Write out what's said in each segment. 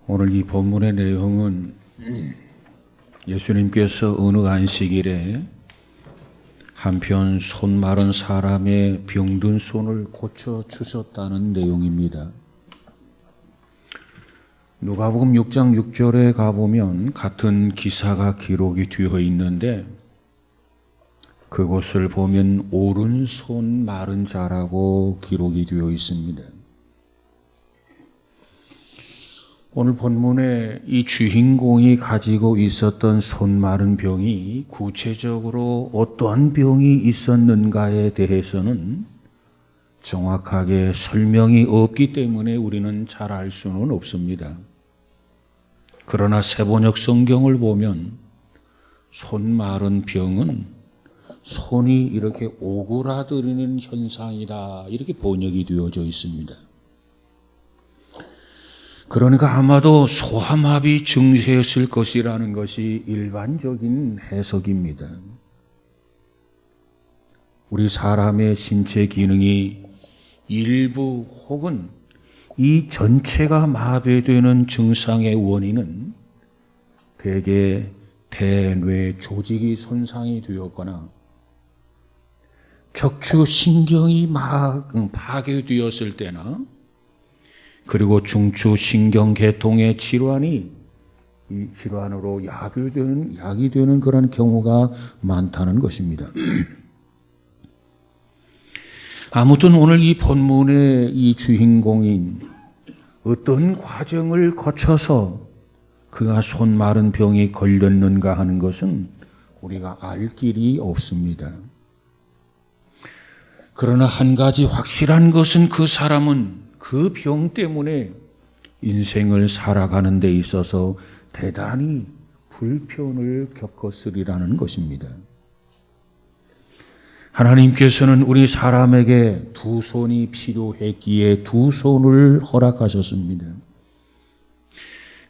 오늘 이 본문의 내용은 예수님께서 어느 안식일에 한편 손 마른 사람의 병든 손을 고쳐 주셨다는 내용입니다. 누가복음 6장 6절에 가보면 같은 기사가 기록이 되어 있는데 그곳을 보면 오른손 마른 자라고 기록이 되어 있습니다. 오늘 본문에 이 주인공이 가지고 있었던 손 마른 병이 구체적으로 어떠한 병이 있었는가에 대해서는 정확하게 설명이 없기 때문에 우리는 잘 알 수는 없습니다. 그러나 세번역 성경을 보면 손 마른 병은 손이 이렇게 오그라드리는 현상이다, 이렇게 번역이 되어져 있습니다. 그러니까 아마도 소아마비 증세였을 것이라는 것이 일반적인 해석입니다. 우리 사람의 신체 기능이 일부 혹은 이 전체가 마비되는 증상의 원인은 대개 대뇌 조직이 손상이 되었거나 척추신경이 파괴되었을 때나 그리고 중추신경계통의 질환이 이 질환으로 약이 되는 그런 경우가 많다는 것입니다. 아무튼 오늘 이 본문의 이 주인공인 어떤 과정을 거쳐서 그가 손 마른 병이 걸렸는가 하는 것은 우리가 알 길이 없습니다. 그러나 한 가지 확실한 것은 그 사람은 그 병 때문에 인생을 살아가는 데 있어서 대단히 불편을 겪었으리라는 것입니다. 하나님께서는 우리 사람에게 두 손이 필요했기에 두 손을 허락하셨습니다.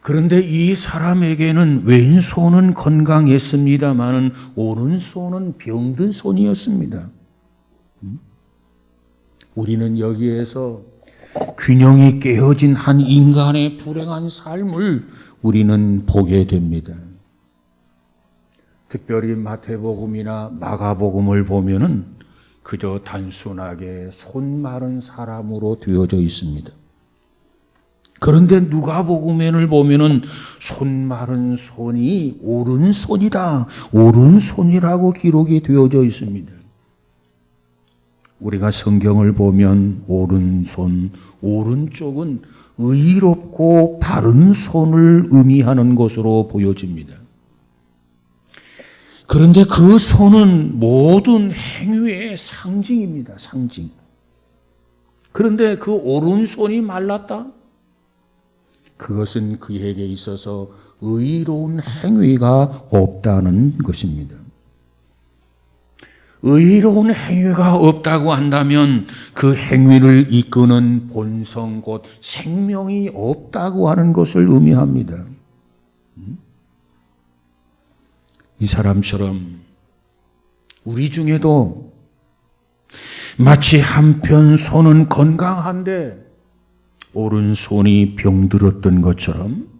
그런데 이 사람에게는 왼손은 건강했습니다마는 오른손은 병든 손이었습니다. 우리는 여기에서 균형이 깨어진 한 인간의 불행한 삶을 우리는 보게 됩니다. 특별히 마태복음이나 마가복음을 보면은 그저 단순하게 손 마른 사람으로 되어져 있습니다. 그런데 누가복음을 보면은 손 마른 손이 오른손이다, 오른손이라고 기록이 되어져 있습니다. 우리가 성경을 보면 오른손, 오른쪽은 의롭고 바른 손을 의미하는 것으로 보여집니다. 그런데 그 손은 모든 행위의 상징입니다. 상징. 그런데 그 오른손이 말랐다? 그것은 그에게 있어서 의로운 행위가 없다는 것입니다. 의로운 행위가 없다고 한다면 그 행위를 이끄는 본성 곧 생명이 없다고 하는 것을 의미합니다. 이 사람처럼 우리 중에도 마치 한편 손은 건강한데 오른손이 병들었던 것처럼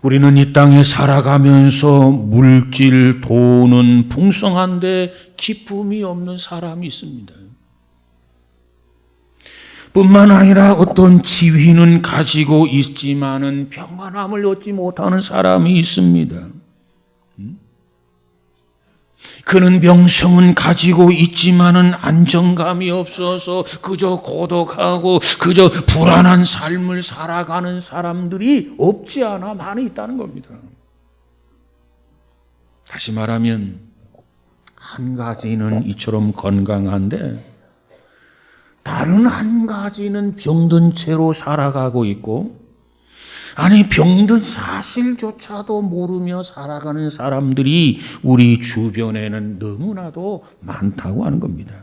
우리는 이 땅에 살아가면서 물질, 돈은 풍성한데 기쁨이 없는 사람이 있습니다. 뿐만 아니라 어떤 지위는 가지고 있지만은 평안함을 얻지 못하는 사람이 있습니다. 그는 명성은 가지고 있지만은 안정감이 없어서 그저 고독하고 그저 불안한 삶을 살아가는 사람들이 없지 않아 많이 있다는 겁니다. 다시 말하면 한 가지는 이처럼 건강한데 다른 한 가지는 병든 채로 살아가고 있고, 아니 병든 사실조차도 모르며 살아가는 사람들이 우리 주변에는 너무나도 많다고 하는 겁니다.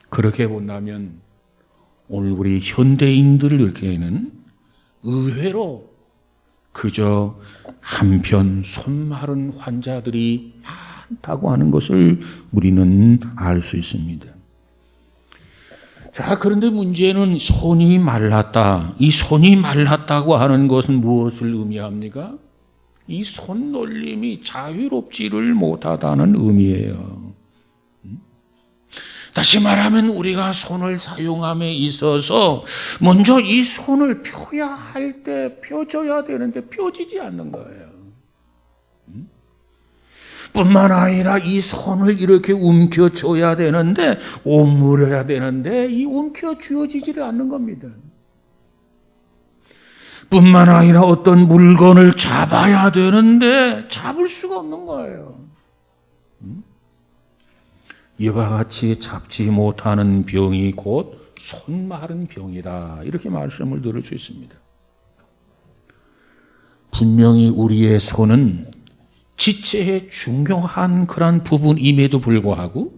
그렇게 본다면 오늘 우리 현대인들에게는 의외로 그저 한편 손 마른 환자들이 많다고 하는 것을 우리는 알 수 있습니다. 자, 그런데 문제는 손이 말랐다. 이 손이 말랐다고 하는 것은 무엇을 의미합니까? 이 손놀림이 자유롭지를 못하다는 의미예요. 다시 말하면 우리가 손을 사용함에 있어서 먼저 이 손을 펴야 할 때 펴줘야 되는데 펴지지 않는 거예요. 뿐만 아니라 이 손을 이렇게 움켜줘야 되는데 오므려야 되는데 이 움켜쥐어지지를 않는 겁니다. 뿐만 아니라 어떤 물건을 잡아야 되는데 잡을 수가 없는 거예요. 이와 같이 잡지 못하는 병이 곧 손마른 병이다. 이렇게 말씀을 들을 수 있습니다. 분명히 우리의 손은 지체의 중요한 그런 부분임에도 불구하고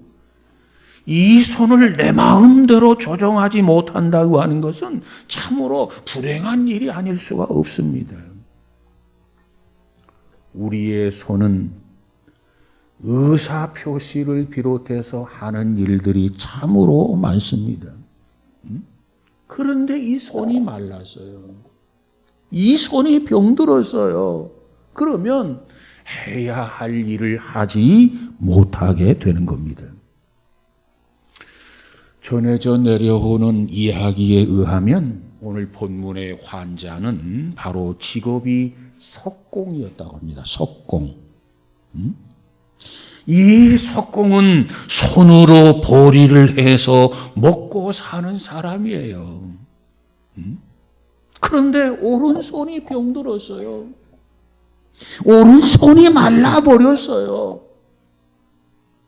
이 손을 내 마음대로 조정하지 못한다고 하는 것은 참으로 불행한 일이 아닐 수가 없습니다. 우리의 손은 의사표시를 비롯해서 하는 일들이 참으로 많습니다. 그런데 이 손이 말랐어요. 이 손이 병들었어요. 그러면 해야 할 일을 하지 못하게 되는 겁니다. 전해져 내려오는 이야기에 의하면 오늘 본문의 환자는 바로 직업이 석공이었다고 합니다. 석공. 이 석공은 손으로 보리를 해서 먹고 사는 사람이에요. 그런데 오른손이 병들었어요. 오른손이 말라버렸어요.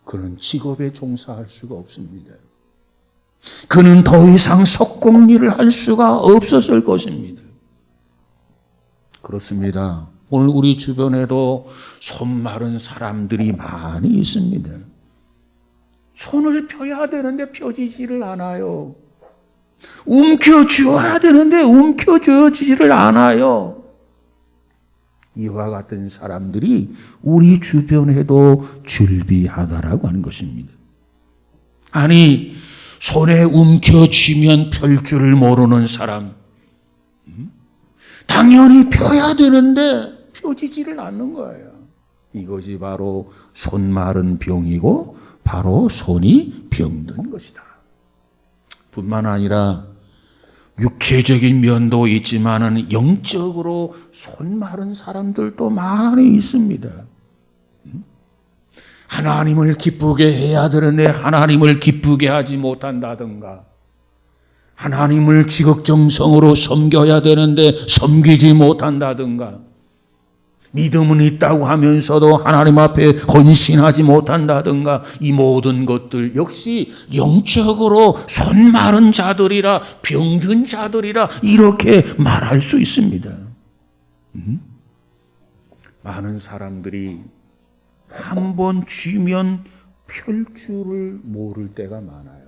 그는 직업에 종사할 수가 없습니다. 그는 더 이상 석공일을 할 수가 없었을 것입니다. 그렇습니다. 오늘 우리 주변에도 손 마른 사람들이 많이 있습니다. 손을 펴야 되는데 펴지지를 않아요. 움켜쥐어야 되는데 움켜쥐어지지를 않아요. 이와 같은 사람들이 우리 주변에도 즐비하다라고 하는 것입니다. 아니, 손에 움켜쥐면 펼 줄을 모르는 사람, 당연히 펴야 되는데 펴지지를 않는 거예요. 이것이 바로 손 마른 병이고 바로 손이 병든 것이다. 뿐만 아니라 육체적인 면도 있지만은 영적으로 손 마른 사람들도 많이 있습니다. 하나님을 기쁘게 해야 되는데 하나님을 기쁘게 하지 못한다든가, 하나님을 지극정성으로 섬겨야 되는데 섬기지 못한다든가, 믿음은 있다고 하면서도 하나님 앞에 헌신하지 못한다든가, 이 모든 것들 역시 영적으로 손 마른 자들이라, 병든 자들이라 이렇게 말할 수 있습니다. 많은 사람들이 한 번 쥐면 펼 줄을 모를 때가 많아요.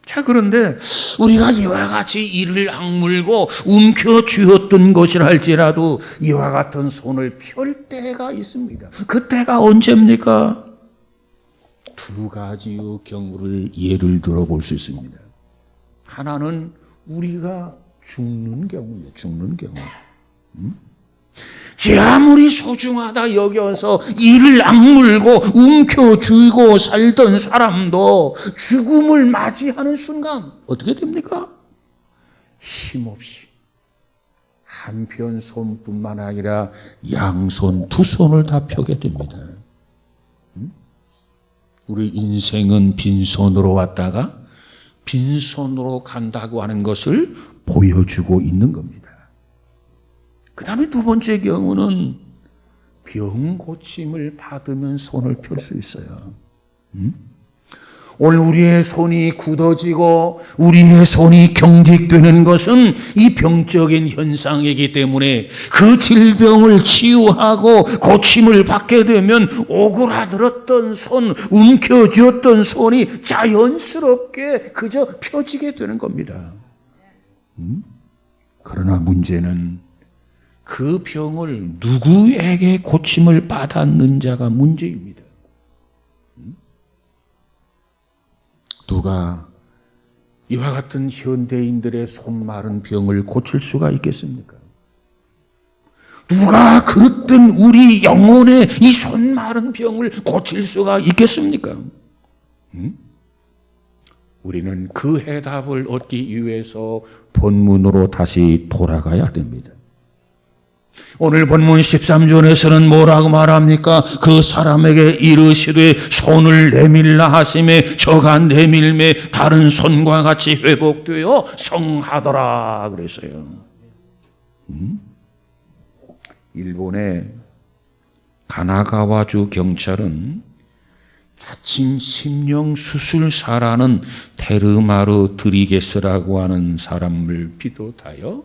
자, 그런데 우리가 이와 같이 이를 악물고 움켜쥐었던 것이라 할지라도 이와 같은 손을 펼 때가 있습니다. 그때가 언제입니까? 두 가지의 경우를 예를 들어볼 수 있습니다. 하나는 우리가 죽는 경우예요. 죽는 경우. 제 아무리 소중하다 여겨서 이를 악물고 움켜쥐고 살던 사람도 죽음을 맞이하는 순간 어떻게 됩니까? 힘없이 한편 손뿐만 아니라 양손 두 손을 다 펴게 됩니다. 우리 인생은 빈손으로 왔다가 빈손으로 간다고 하는 것을 보여주고 있는 겁니다. 그 다음에 두 번째 경우는 병 고침을 받으면 손을 펼 수 있어요. 오늘 우리의 손이 굳어지고 우리의 손이 경직되는 것은 이 병적인 현상이기 때문에 그 질병을 치유하고 고침을 받게 되면 오그라들었던 손, 움켜쥐었던 손이 자연스럽게 그저 펴지게 되는 겁니다. 그러나 문제는 그 병을 누구에게 고침을 받았는 자가 문제입니다. 누가 이와 같은 현대인들의 손마른 병을 고칠 수가 있겠습니까? 누가 그릇된 우리 영혼의 이 손마른 병을 고칠 수가 있겠습니까? 우리는 그 해답을 얻기 위해서 본문으로 다시 돌아가야 됩니다. 오늘 본문 13절에서는 뭐라고 말합니까? 그 사람에게 이르시되 손을 내밀라 하심에 저가 내밀매 다른 손과 같이 회복되어 성하더라 그랬어요. 일본의 가나가와주 경찰은 자칭 심령수술사라는 테르마르 드리게스라고 하는 사람을 비롯하여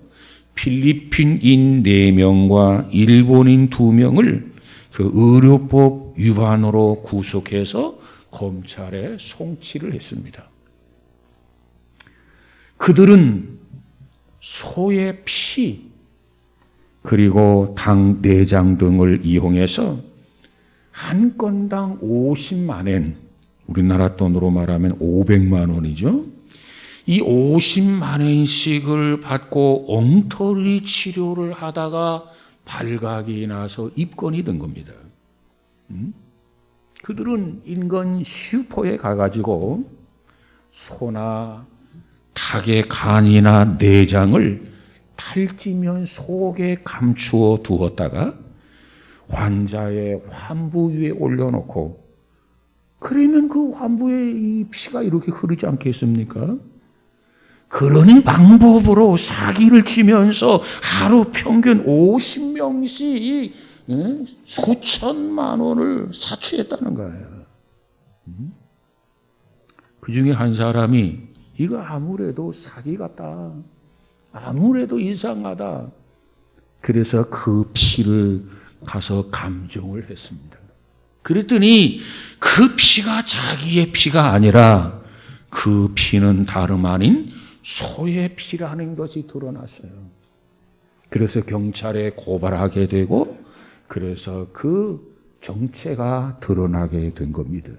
필리핀인 4명과 일본인 2명을 그 의료법 위반으로 구속해서 검찰에 송치를 했습니다. 그들은 소의 피 그리고 당 내장 등을 이용해서 한 건당 50만 엔, 우리나라 돈으로 말하면 500만 원이죠. 이 50만 엔씩을 받고 엉터리 치료를 하다가 발각이 나서 입건이 된 겁니다. 그들은 인근 슈퍼에 가가지고 소나 닭의 간이나 내장을 탈지면 속에 감추어 두었다가 환자의 환부 위에 올려놓고 그러면 그 환부에 이 피가 이렇게 흐르지 않겠습니까? 그런 방법으로 사기를 치면서 하루 평균 50명씩 수천만 원을 사취했다는 거예요. 그 중에 한 사람이 이거 아무래도 사기 같다. 아무래도 이상하다. 그래서 그 피를 가서 감정을 했습니다. 그랬더니 그 피가 자기의 피가 아니라 그 피는 다름 아닌 소의 피라는 것이 드러났어요. 그래서 경찰에 고발하게 되고 그래서 그 정체가 드러나게 된 겁니다.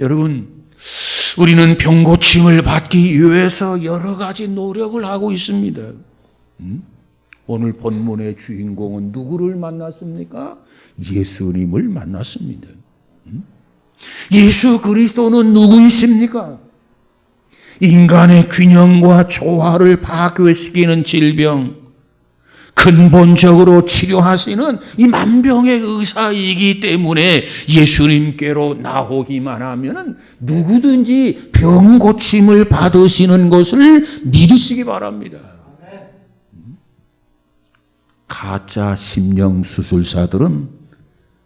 여러분, 우리는 병고침을 받기 위해서 여러 가지 노력을 하고 있습니다. 오늘 본문의 주인공은 누구를 만났습니까? 예수님을 만났습니다. 예수 그리스도는 누구이십니까? 인간의 균형과 조화를 파괴시키는 질병, 근본적으로 치료하시는 이 만병의 의사이기 때문에 예수님께로 나오기만 하면 누구든지 병 고침을 받으시는 것을 믿으시기 바랍니다. 가짜 심령수술사들은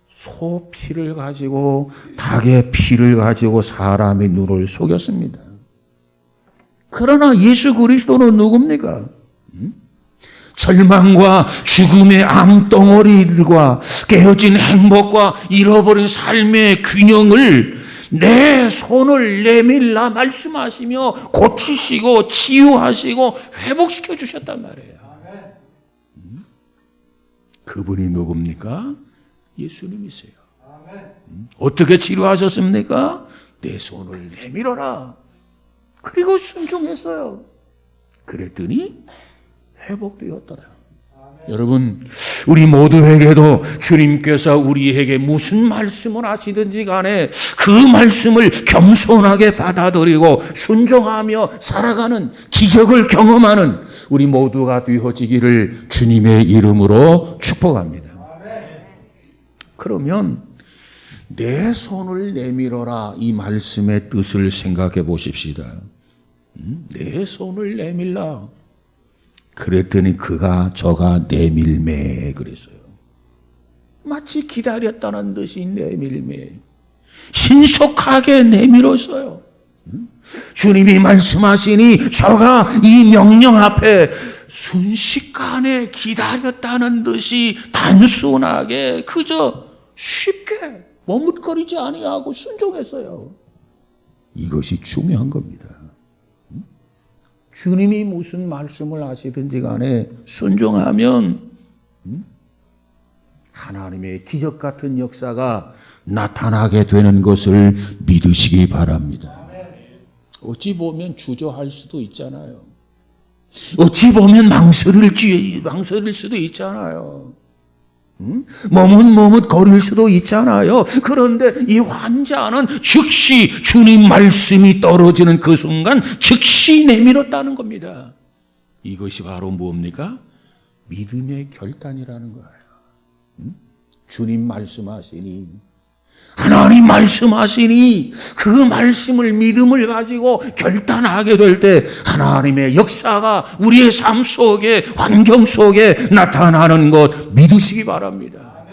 소 피를 가지고 닭의 피를 가지고 사람의 눈을 속였습니다. 그러나 예수 그리스도는 누굽니까? 절망과 죽음의 암덩어리들과 깨어진 행복과 잃어버린 삶의 균형을 내 손을 내밀라 말씀하시며 고치시고 치유하시고 회복시켜 주셨단 말이에요. 그분이 누굽니까? 예수님이세요. 어떻게 치료하셨습니까? 내 손을 내밀어라. 그리고 순종했어요. 그랬더니 회복되었더라. 여러분, 우리 모두에게도 주님께서 우리에게 무슨 말씀을 하시든지 간에 그 말씀을 겸손하게 받아들이고 순종하며 살아가는 기적을 경험하는 우리 모두가 되어지기를 주님의 이름으로 축복합니다. 그러면 내 손을 내밀어라, 이 말씀의 뜻을 생각해 보십시다. 내 손을 내밀라. 그랬더니 그가 저가 내밀매 그랬어요. 마치 기다렸다는 듯이 내밀매. 신속하게 내밀었어요. 주님이 말씀하시니 저가 이 명령 앞에 순식간에 기다렸다는 듯이 단순하게 그저 쉽게 머뭇거리지 아니하고 순종했어요. 이것이 중요한 겁니다. 주님이 무슨 말씀을 하시든지 간에 순종하면 하나님의 기적 같은 역사가 나타나게 되는 것을 믿으시기 바랍니다. 어찌 보면 주저할 수도 있잖아요. 어찌 보면 망설일 수도 있잖아요. 머뭇머뭇거릴 수도 있잖아요. 그런데 이 환자는 즉시 주님 말씀이 떨어지는 그 순간 즉시 내밀었다는 겁니다. 이것이 바로 뭡니까? 믿음의 결단이라는 거예요. 주님 말씀하시니, 하나님 말씀하시니 그 말씀을 믿음을 가지고 결단하게 될 때 하나님의 역사가 우리의 삶 속에, 환경 속에 나타나는 것 믿으시기 바랍니다.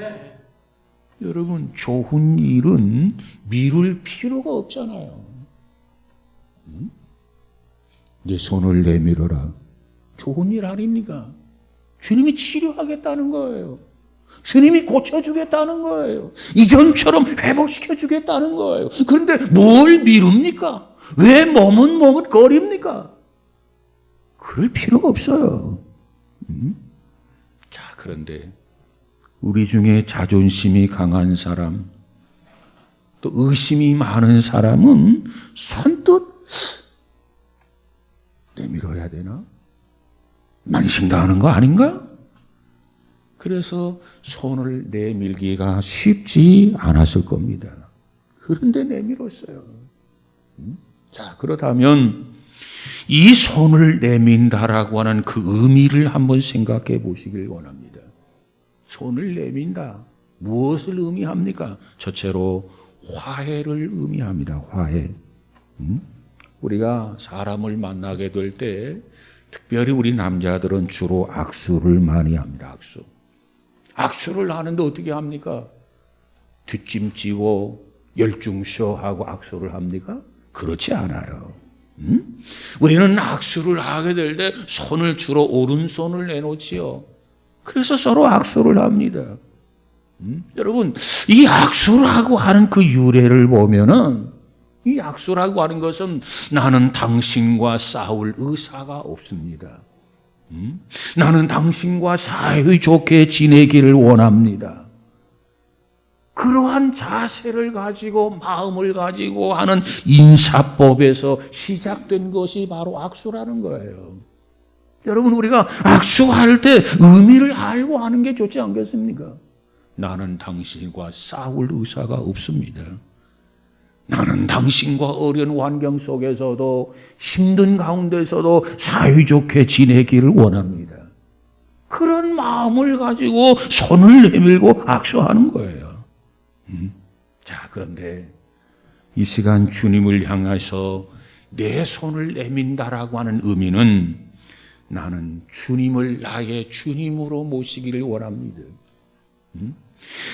여러분, 좋은 일은 미룰 필요가 없잖아요. 내 손을 내밀어라. 좋은 일 아닙니까? 주님이 치료하겠다는 거예요. 주님이 고쳐주겠다는 거예요. 이전처럼 회복시켜주겠다는 거예요. 그런데 뭘 미룹니까? 왜 머뭇머뭇거립니까? 그럴 필요가 없어요. 자, 그런데 우리 중에 자존심이 강한 사람, 또 의심이 많은 사람은 선뜻 내밀어야 되나? 만신당하는 거 아닌가? 그래서 손을 내밀기가 쉽지 않았을 겁니다. 그런데 내밀었어요. 자, 그렇다면 이 손을 내민다라고 하는 그 의미를 한번 생각해 보시길 원합니다. 손을 내민다. 무엇을 의미합니까? 첫째로 화해를 의미합니다. 화해. 우리가 사람을 만나게 될 때 특별히 우리 남자들은 주로 악수를 많이 합니다. 악수를 하는데 어떻게 합니까? 뒷짐지고 열중쇼하고 악수를 합니까? 그렇지 않아요. 우리는 악수를 하게 될 때 손을 주로 오른손을 내놓지요. 그래서 서로 악수를 합니다. 여러분, 이 악수라고 하는 그 유래를 보면은 이 악수라고 하는 것은 나는 당신과 싸울 의사가 없습니다. 나는 당신과 사이좋게 지내기를 원합니다. 그러한 자세를 가지고 마음을 가지고 하는 인사법에서 시작된 것이 바로 악수라는 거예요. 여러분, 우리가 악수할 때 의미를 알고 하는 게 좋지 않겠습니까? 나는 당신과 싸울 의사가 없습니다. 나는 당신과 어려운 환경 속에서도 힘든 가운데서도 사이좋게 지내기를 원합니다. 그런 마음을 가지고 손을 내밀고 악수하는 거예요. 자, 그런데 이 시간 주님을 향해서 내 손을 내민다라고 하는 의미는 나는 주님을 나의 주님으로 모시기를 원합니다.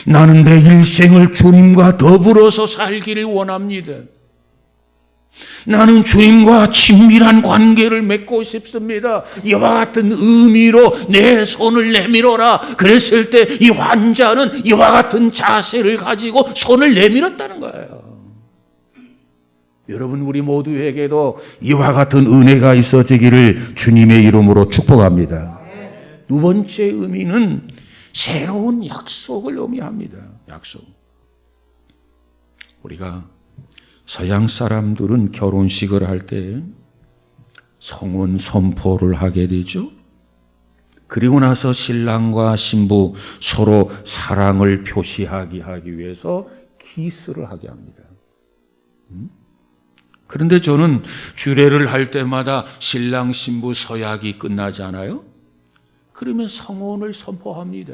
나는 내 일생을 주님과 더불어서 살기를 원합니다. 나는 주님과 친밀한 관계를 맺고 싶습니다. 이와 같은 의미로 내 손을 내밀어라. 그랬을 때 이 환자는 이와 같은 자세를 가지고 손을 내밀었다는 거예요. 여러분, 우리 모두에게도 이와 같은 은혜가 있어지기를 주님의 이름으로 축복합니다. 두 번째 의미는 새로운 약속을 의미합니다. 약속. 우리가 서양 사람들은 결혼식을 할 때 성혼 선포를 하게 되죠. 그리고 나서 신랑과 신부 서로 사랑을 표시하게 하기 위해서 키스를 하게 합니다. 그런데 저는 주례를 할 때마다 신랑 신부 서약이 끝나잖아요. 그러면 성혼을 선포합니다.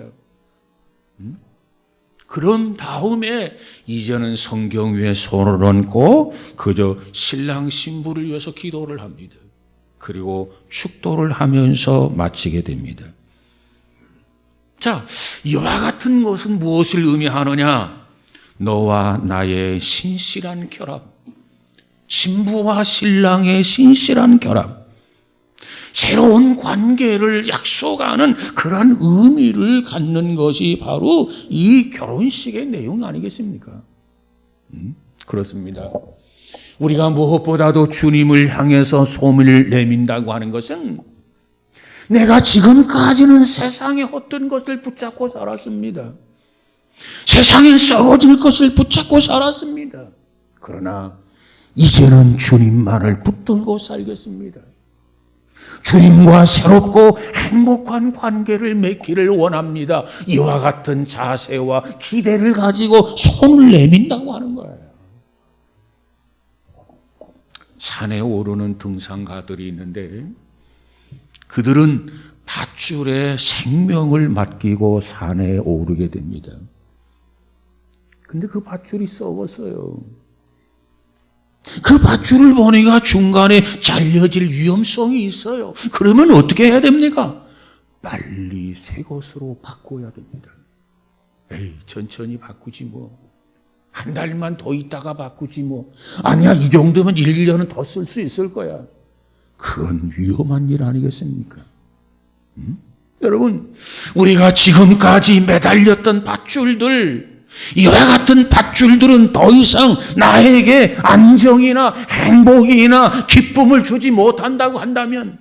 그런 다음에 이제는 성경 위에 손을 얹고 그저 신랑 신부를 위해서 기도를 합니다. 그리고 축도를 하면서 마치게 됩니다. 자, 이와 같은 것은 무엇을 의미하느냐? 너와 나의 신실한 결합, 신부와 신랑의 신실한 결합, 새로운 관계를 약속하는 그런 의미를 갖는 것이 바로 이 결혼식의 내용 아니겠습니까? 그렇습니다. 우리가 무엇보다도 주님을 향해서 손을 내민다고 하는 것은 내가 지금까지는 세상의 헛된 것을 붙잡고 살았습니다. 세상에 썩어질 것을 붙잡고 살았습니다. 그러나 이제는 주님만을 붙들고 살겠습니다. 주님과 새롭고 행복한 관계를 맺기를 원합니다. 이와 같은 자세와 기대를 가지고 손을 내민다고 하는 거예요. 산에 오르는 등산가들이 있는데 그들은 밧줄에 생명을 맡기고 산에 오르게 됩니다. 근데 그 밧줄이 썩었어요. 그 밧줄을 보니까 중간에 잘려질 위험성이 있어요. 그러면 어떻게 해야 됩니까? 빨리 새 것으로 바꿔야 됩니다. 에이, 천천히 바꾸지 뭐. 한 달만 더 있다가 바꾸지 뭐. 아니야, 이 정도면 1년은 더 쓸 수 있을 거야. 그건 위험한 일 아니겠습니까? 여러분, 우리가 지금까지 매달렸던 밧줄들, 이와 같은 밧줄들은 더 이상 나에게 안정이나 행복이나 기쁨을 주지 못한다고 한다면,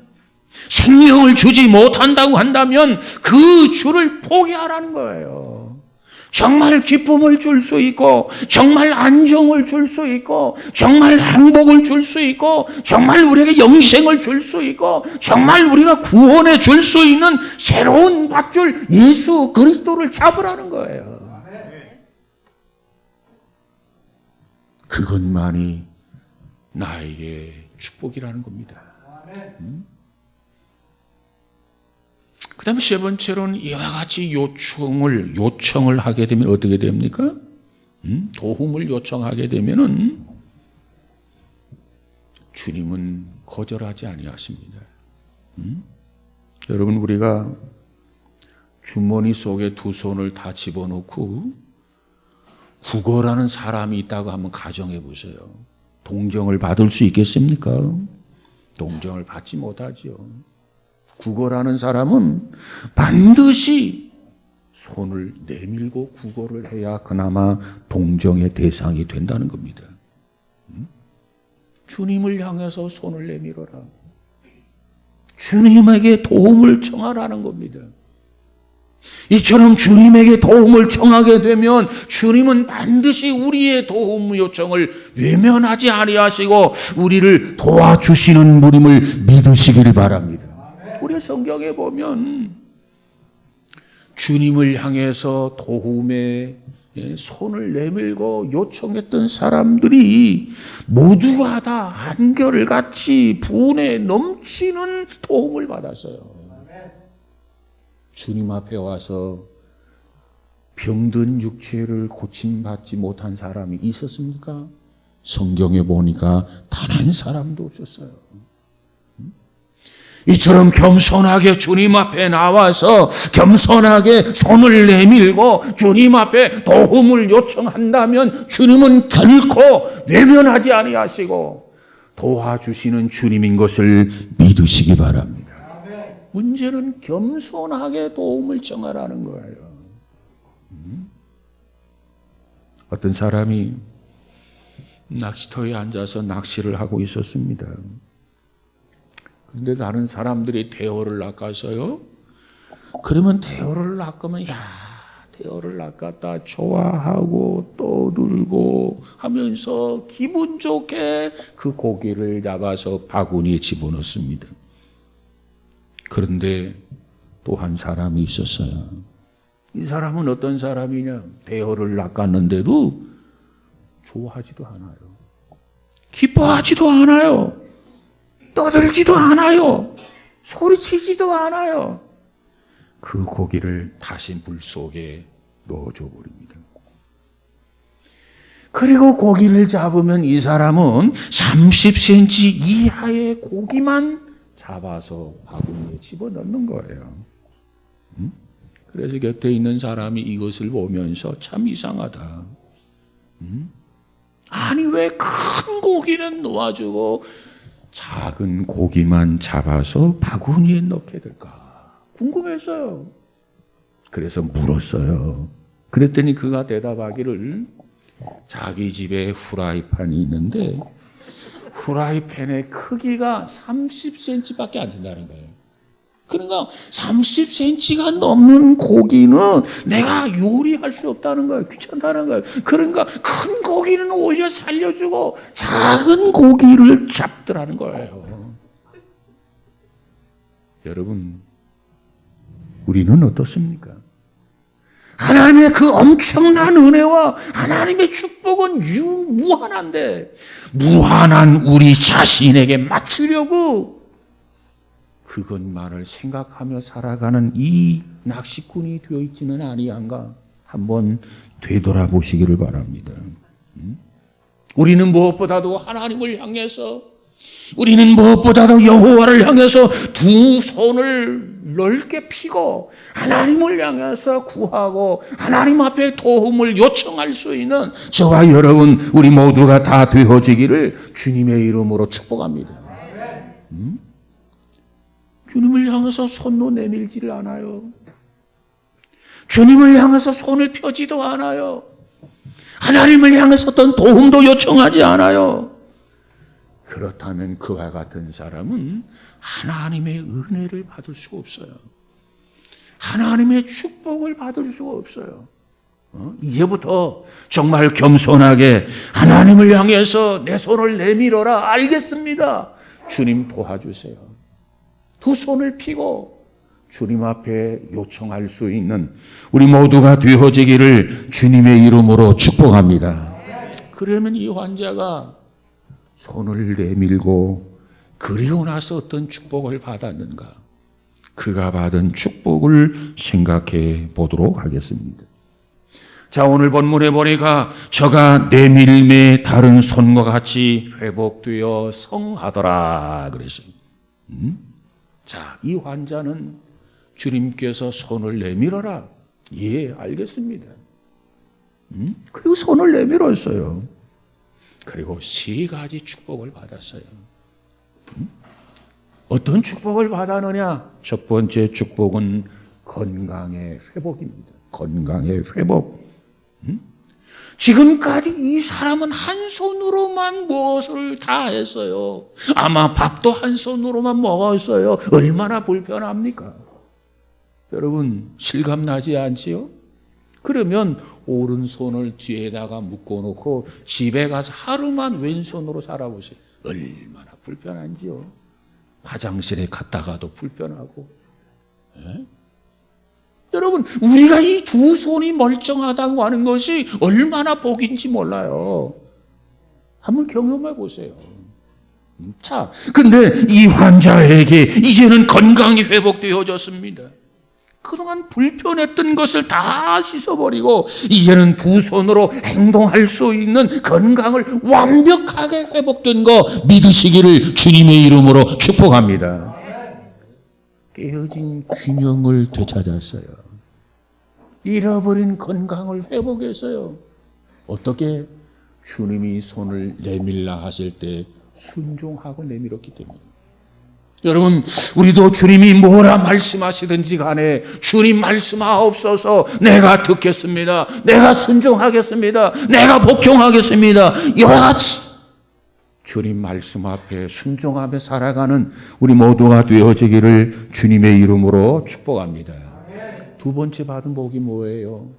생명을 주지 못한다고 한다면 그 줄을 포기하라는 거예요. 정말 기쁨을 줄 수 있고, 정말 안정을 줄 수 있고, 정말 행복을 줄 수 있고, 정말 우리에게 영생을 줄 수 있고, 정말 우리가 구원해 줄 수 있는 새로운 밧줄 예수 그리스도를 잡으라는 거예요. 그것만이 나에게 축복이라는 겁니다. 그 다음에 세 번째로는 이와 같이 요청을 하게 되면 어떻게 됩니까? 도움을 요청하게 되면은 주님은 거절하지 아니하십니다. 여러분, 우리가 주머니 속에 두 손을 다 집어넣고 구걸하는 사람이 있다고 한번 가정해 보세요. 동정을 받을 수 있겠습니까? 동정을 받지 못하죠. 구걸하는 사람은 반드시 손을 내밀고 구걸을 해야 그나마 동정의 대상이 된다는 겁니다. 주님을 향해서 손을 내밀어라. 주님에게 도움을 청하라는 겁니다. 이처럼 주님에게 도움을 청하게 되면 주님은 반드시 우리의 도움 요청을 외면하지 아니하시고 우리를 도와주시는 분임을 믿으시기를 바랍니다. 우리 성경에 보면 주님을 향해서 도움에 손을 내밀고 요청했던 사람들이 모두가 다 한결같이 분에 넘치는 도움을 받았어요. 주님 앞에 와서 병든 육체를 고침받지 못한 사람이 있었습니까? 성경에 보니까 단 한 사람도 없었어요. 이처럼 겸손하게 주님 앞에 나와서 겸손하게 손을 내밀고 주님 앞에 도움을 요청한다면 주님은 결코 외면하지 아니하시고 도와주시는 주님인 것을 믿으시기 바랍니다. 문제는 겸손하게 도움을 청하라는 거예요. 어떤 사람이 낚시터에 앉아서 낚시를 하고 있었습니다. 그런데 다른 사람들이 대어를 낚아서요. 그러면 대어를 낚으면 대어를 낚았다 좋아하고 떠들고 하면서 기분 좋게 그 고기를 잡아서 바구니에 집어넣습니다. 그런데 또 한 사람이 있었어요. 이 사람은 어떤 사람이냐? 대어를 낚았는데도 좋아하지도 않아요. 기뻐하지도 않아요. 떠들지도 않아요. 소리치지도 않아요. 그 고기를 다시 물속에 넣어줘 버립니다. 그리고 고기를 잡으면 이 사람은 30cm 이하의 고기만 잡아서 바구니에 집어넣는 거예요. 그래서 곁에 있는 사람이 이것을 보면서 참 이상하다. 아니 왜 큰 고기는 놓아주고 작은 고기만 잡아서 바구니에 넣게 될까? 궁금했어요. 그래서 물었어요. 그랬더니 그가 대답하기를 자기 집에 후라이팬이 있는데 후라이팬의 크기가 30cm밖에 안 된다는 거예요. 그러니까 30cm가 넘는 고기는 내가 요리할 수 없다는 거예요. 귀찮다는 거예요. 그러니까 큰 고기는 오히려 살려주고 작은 고기를 잡더라는 거예요. 여러분, 우리는 어떻습니까? 하나님의 그 엄청난 은혜와 하나님의 축복은 무한한데 무한한 우리 자신에게 맞추려고 그것만을 생각하며 살아가는 이 낚시꾼이 되어 있지는 아니한가? 한번 되돌아보시기를 바랍니다. 우리는 무엇보다도 하나님을 향해서, 우리는 무엇보다도 여호와를 향해서 두 손을 넓게 펴고 하나님을 향해서 구하고 하나님 앞에 도움을 요청할 수 있는 저와 여러분 우리 모두가 다 되어지기를 주님의 이름으로 축복합니다. 주님을 향해서 손도 내밀지를 않아요. 주님을 향해서 손을 펴지도 않아요. 하나님을 향해서 어떤 도움도 요청하지 않아요. 그렇다면 그와 같은 사람은 하나님의 은혜를 받을 수가 없어요. 하나님의 축복을 받을 수가 없어요. 이제부터 정말 겸손하게 하나님을 향해서 내 손을 내밀어라. 알겠습니다. 주님 도와주세요. 두 손을 펴고 주님 앞에 요청할 수 있는 우리 모두가 되어지기를 주님의 이름으로 축복합니다. 그러면 이 환자가 손을 내밀고 그리고 나서 어떤 축복을 받았는가? 그가 받은 축복을 생각해 보도록 하겠습니다. 자, 오늘 본문에 보니까 저가 내밀매 다른 손과 같이 회복되어 성하더라 그랬어요. 자, 이 환자는 주님께서 손을 내밀어라. 예, 알겠습니다. 그리고 손을 내밀었어요. 그리고 세 가지 축복을 받았어요. 어떤 축복을 받았느냐? 첫 번째 축복은 건강의 회복입니다. 건강의 회복. 지금까지 이 사람은 한 손으로만 무엇을 다 했어요. 아마 밥도 한 손으로만 먹었어요. 얼마나 불편합니까? 여러분, 실감나지 않지요? 그러면 오른손을 뒤에다가 묶어놓고 집에 가서 하루만 왼손으로 살아보세요. 얼마나 불편한지요. 화장실에 갔다가도 불편하고. 예? 여러분, 우리가 이 두 손이 멀쩡하다고 하는 것이 얼마나 복인지 몰라요. 한번 경험해 보세요. 자, 근데 이 환자에게 이제는 건강이 회복되어졌습니다. 그동안 불편했던 것을 다 씻어버리고 이제는 두 손으로 행동할 수 있는 건강을 완벽하게 회복된 거 믿으시기를 주님의 이름으로 축복합니다. 깨어진 균형을 되찾았어요. 잃어버린 건강을 회복했어요. 어떻게? 주님이 손을 내밀라 하실 때 순종하고 내밀었기 때문에. 여러분, 우리도 주님이 뭐라 말씀하시든지 간에 주님 말씀하옵소서, 내가 듣겠습니다. 내가 순종하겠습니다. 내가 복종하겠습니다. 이와 같이 주님 말씀 앞에 순종하며 살아가는 우리 모두가 되어지기를 주님의 이름으로 축복합니다. 두 번째 받은 복이 뭐예요?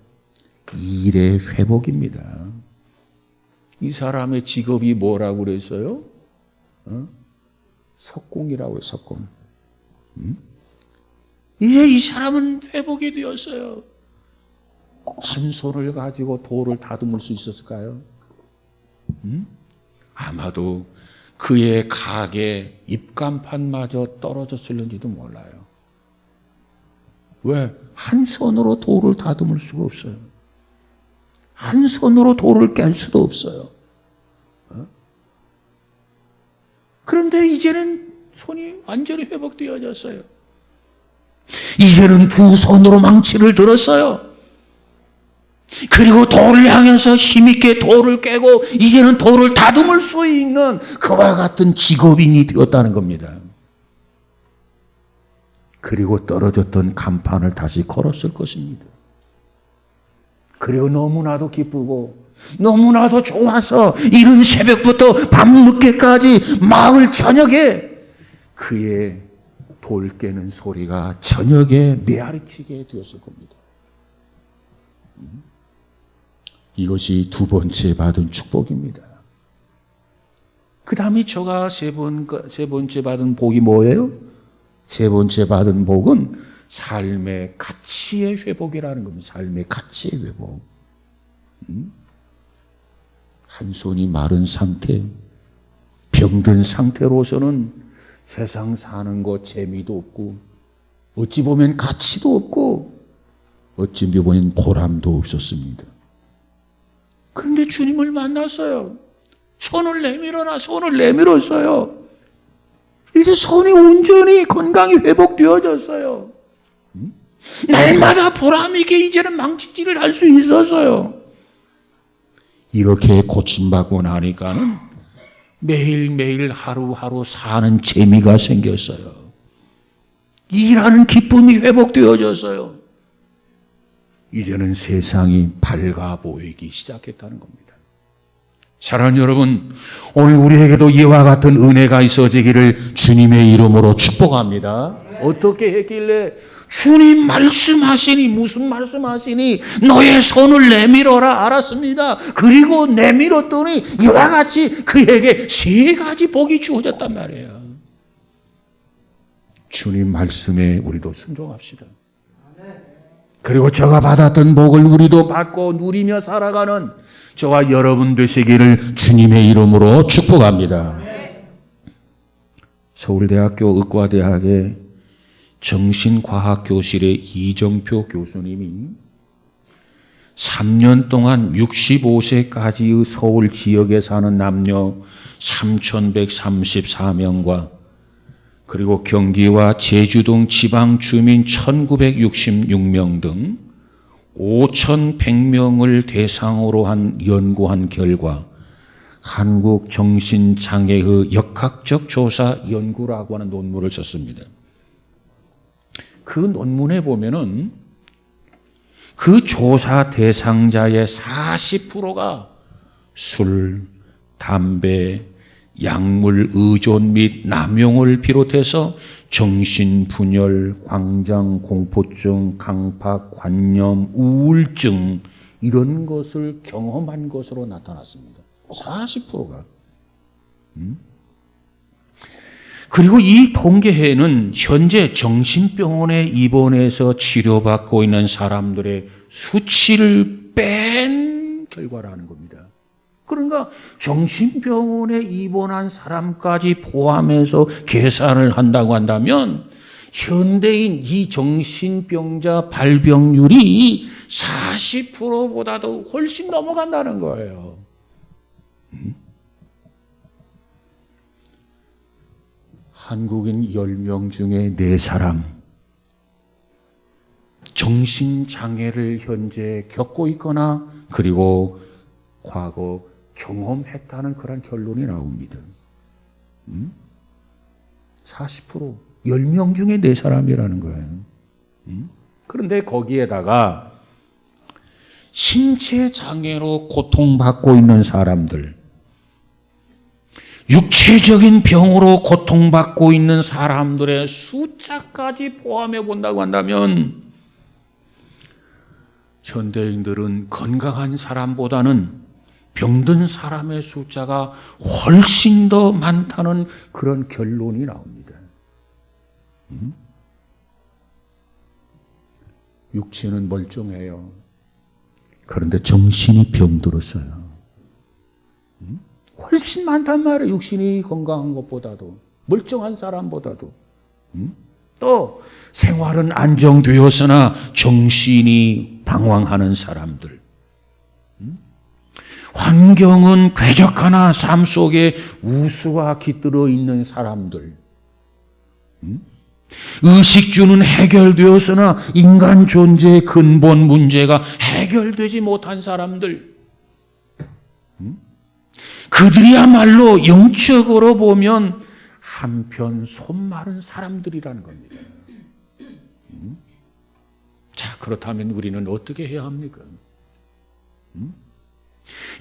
일의 회복입니다. 이 사람의 직업이 뭐라고 그랬어요? 석공이라고 해요. 석공. 이제 이 사람은 회복이 되었어요. 한 손을 가지고 돌을 다듬을 수 있었을까요? 아마도 그의 가게 입간판마저 떨어졌을는지도 몰라요. 왜? 한 손으로 돌을 다듬을 수가 없어요. 한 손으로 돌을 깰 수도 없어요. 그런데 이제는 손이 완전히 회복되어졌어요. 이제는 두 손으로 망치를 들었어요. 그리고 돌을 향해서 힘있게 돌을 깨고 이제는 돌을 다듬을 수 있는 그와 같은 직업인이 되었다는 겁니다. 그리고 떨어졌던 간판을 다시 걸었을 것입니다. 그리고 너무나도 기쁘고 너무나도 좋아서 이른 새벽부터 밤늦게까지 마을 저녁에 그의 돌 깨는 소리가 저녁에 메아리치게 되었을 겁니다. 이것이 두 번째 받은 축복입니다. 그 다음에 저가 세 번째 받은 복이 뭐예요? 세 번째 받은 복은 삶의 가치의 회복이라는 겁니다. 삶의 가치의 회복. 한 손이 마른 상태, 병든 상태로서는 세상 사는 거 재미도 없고, 어찌 보면 가치도 없고, 어찌 보면 보람도 없었습니다. 그런데 주님을 만났어요. 손을 내밀어라, 손을 내밀었어요. 이제 손이 온전히 건강이 회복되어졌어요. 날마다 보람있게 이제는 망치질을 할 수 있었어요. 이렇게 고침받고 나니까는 매일매일 하루하루 사는 재미가 생겼어요. 일하는 기쁨이 회복되어졌어요. 이제는 세상이 밝아 보이기 시작했다는 겁니다. 사랑하는 여러분, 오늘 우리에게도 이와 같은 은혜가 있어지기를 주님의 이름으로 축복합니다. 어떻게 했길래 주님 말씀하시니, 무슨 말씀하시니 너의 손을 내밀어라, 알았습니다. 그리고 내밀었더니 이와 같이 그에게 세 가지 복이 주어졌단 말이에요. 주님 말씀에 우리도 순종합시다. 그리고 저가 받았던 복을 우리도 받고 누리며 살아가는 저와 여러분 되시기를 주님의 이름으로 축복합니다. 서울대학교 의과대학의 정신과학교실의 이정표 교수님이 3년 동안 65세까지의 서울 지역에 사는 남녀 3,134명과 그리고 경기와 제주동 지방 주민 1,966명 등 5,100명을 대상으로 연구한 결과 한국 정신장애의 역학적 조사 연구라고 하는 논문을 썼습니다. 그 논문에 보면은 그 조사 대상자의 40%가 술, 담배, 약물 의존 및 남용을 비롯해서 정신분열, 광장공포증, 강박, 관념, 우울증 이런 것을 경험한 것으로 나타났습니다. 40%가. 그리고 이 통계에는 현재 정신병원에 입원해서 치료받고 있는 사람들의 수치를 뺀 결과라는 겁니다. 그러니까 정신병원에 입원한 사람까지 포함해서 계산을 한다고 한다면 현대인 이 정신병자 발병률이 40%보다도 훨씬 넘어간다는 거예요. 한국인 10명 중에 4사람 정신장애를 현재 겪고 있거나 그리고 과거 경험했다는 그런 결론이 나옵니다. 40%, 10명 중에 4사람이라는 거예요. 그런데 거기에다가 신체 장애로 고통받고 있는 사람들, 육체적인 병으로 고통받고 있는 사람들의 숫자까지 포함해 본다고 한다면 현대인들은 건강한 사람보다는 병든 사람의 숫자가 훨씬 더 많다는 그런 결론이 나옵니다. 육체는 멀쩡해요. 그런데 정신이 병들었어요. 훨씬 많단 말이에요. 육신이 건강한 것보다도, 멀쩡한 사람보다도. 또 생활은 안정되었으나 정신이 방황하는 사람들. 환경은 쾌적하나 삶 속에 우수가 깃들어 있는 사람들. 의식주는 해결되었으나 인간 존재의 근본 문제가 해결되지 못한 사람들. 그들이야말로 영적으로 보면 한편 손마른 사람들이라는 겁니다. 자, 그렇다면 우리는 어떻게 해야 합니까?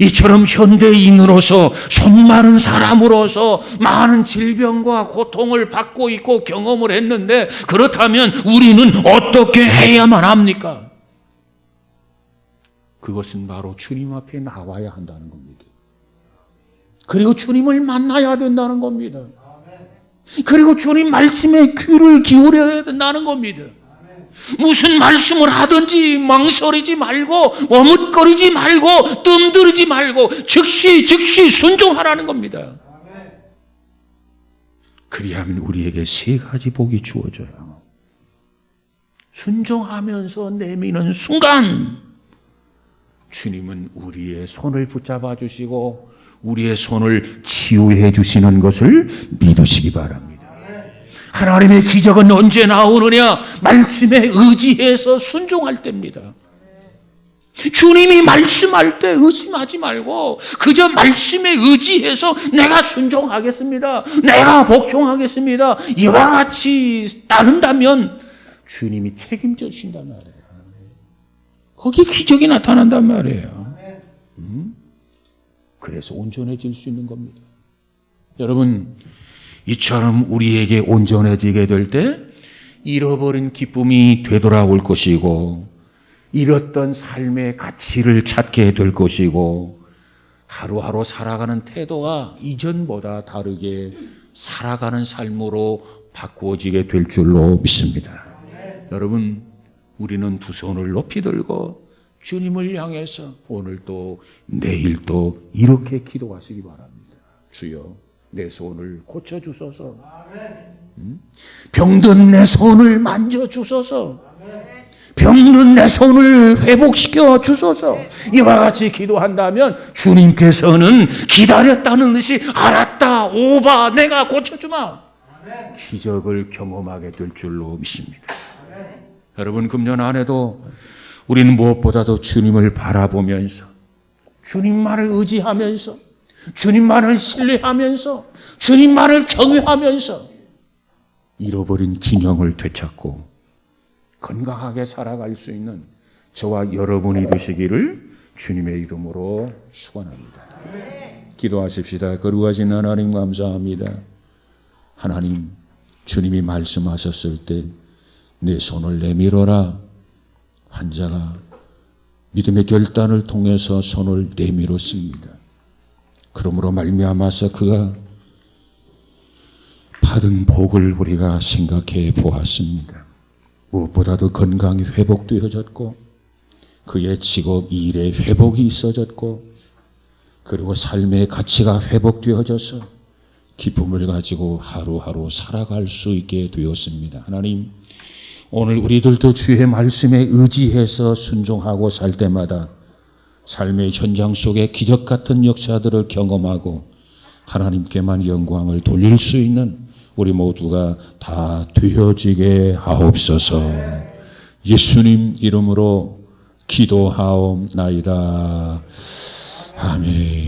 이처럼 현대인으로서 손마른 사람으로서 많은 질병과 고통을 받고 있고 경험을 했는데, 그렇다면 우리는 어떻게 해야만 합니까? 그것은 바로 주님 앞에 나와야 한다는 겁니다. 그리고 주님을 만나야 된다는 겁니다. 그리고 주님 말씀에 귀를 기울여야 된다는 겁니다. 무슨 말씀을 하든지 망설이지 말고, 머뭇거리지 말고, 뜸들이지 말고 즉시 순종하라는 겁니다. 그리하면 우리에게 세 가지 복이 주어져요. 순종하면서 내미는 순간 주님은 우리의 손을 붙잡아 주시고 우리의 손을 치유해 주시는 것을 믿으시기 바랍니다. 하나님의 기적은 언제 나오느냐? 말씀에 의지해서 순종할 때입니다. 주님이 말씀할 때 의심하지 말고 그저 말씀에 의지해서 내가 순종하겠습니다, 내가 복종하겠습니다, 이와 같이 따른다면 주님이 책임져 주신단 말이에요. 거기에 기적이 나타난단 말이에요. 그래서 온전해질 수 있는 겁니다. 여러분, 이처럼 우리에게 온전해지게 될 때 잃어버린 기쁨이 되돌아올 것이고, 잃었던 삶의 가치를 찾게 될 것이고, 하루하루 살아가는 태도가 이전보다 다르게 살아가는 삶으로 바꾸어지게 될 줄로 믿습니다. 여러분, 우리는 두 손을 높이 들고 주님을 향해서 오늘도 내일도 이렇게 기도하시기 바랍니다. 주여, 내 손을 고쳐주소서. 병든 내 손을 만져주소서. 병든 내 손을 회복시켜 주소서. 이와 같이 기도한다면 주님께서는 기다렸다는 듯이 알았다, 오바, 내가 고쳐주마, 기적을 경험하게 될 줄로 믿습니다. 여러분, 금년 안에도 우리는 무엇보다도 주님을 바라보면서, 주님만을 의지하면서, 주님만을 신뢰하면서, 주님만을 경외하면서 잃어버린 균형을 되찾고 건강하게 살아갈 수 있는 저와 여러분이 되시기를 주님의 이름으로 축원합니다. 기도하십시다. 거룩하신 하나님, 감사합니다. 하나님, 주님이 말씀하셨을 때 내 손을 내밀어라. 환자가 믿음의 결단을 통해서 손을 내밀었습니다. 그러므로 말미암아서 그가 받은 복을 우리가 생각해 보았습니다. 무엇보다도 건강이 회복되어졌고, 그의 직업 일의 회복이 있어졌고, 그리고 삶의 가치가 회복되어져서 기쁨을 가지고 하루하루 살아갈 수 있게 되었습니다. 하나님, 오늘 우리들도 주의 말씀에 의지해서 순종하고 살 때마다 삶의 현장 속에 기적 같은 역사들을 경험하고 하나님께만 영광을 돌릴 수 있는 우리 모두가 다 되어지게 하옵소서. 예수님 이름으로 기도하옵나이다. 아멘.